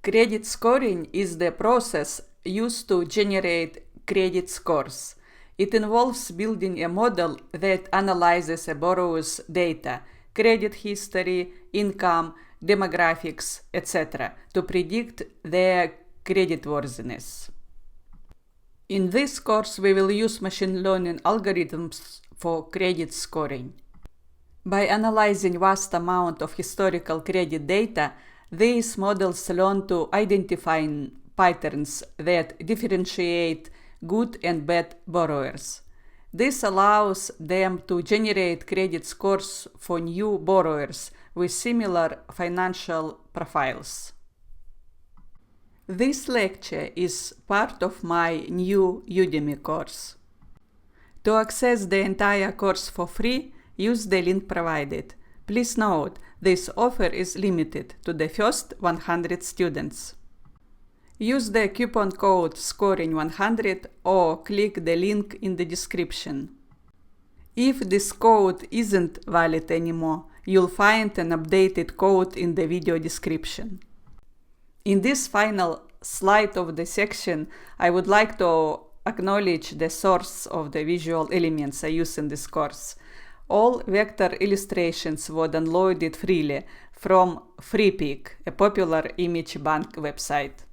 Credit scoring is the process used to generate credit scores. It involves building a model that analyzes a borrower's data, credit history, income, demographics, etc., to predict their creditworthiness. In this course, we will use machine learning algorithms for credit scoring. By analyzing vast amount of historical credit data, these models learn to identify patterns that differentiate good and bad borrowers. This allows them to generate credit scores for new borrowers with similar financial profiles. This lecture is part of my new Udemy course. To access the entire course for free, use the link provided. Please note, this offer is limited to the first 100 students. Use the coupon code SCORING100 or click the link in the description. If this code isn't valid anymore, you'll find an updated code in the video description. In this final slide of the section, I would like to acknowledge the source of the visual elements I use in this course. All vector illustrations were downloaded freely from FreePic, a popular image bank website.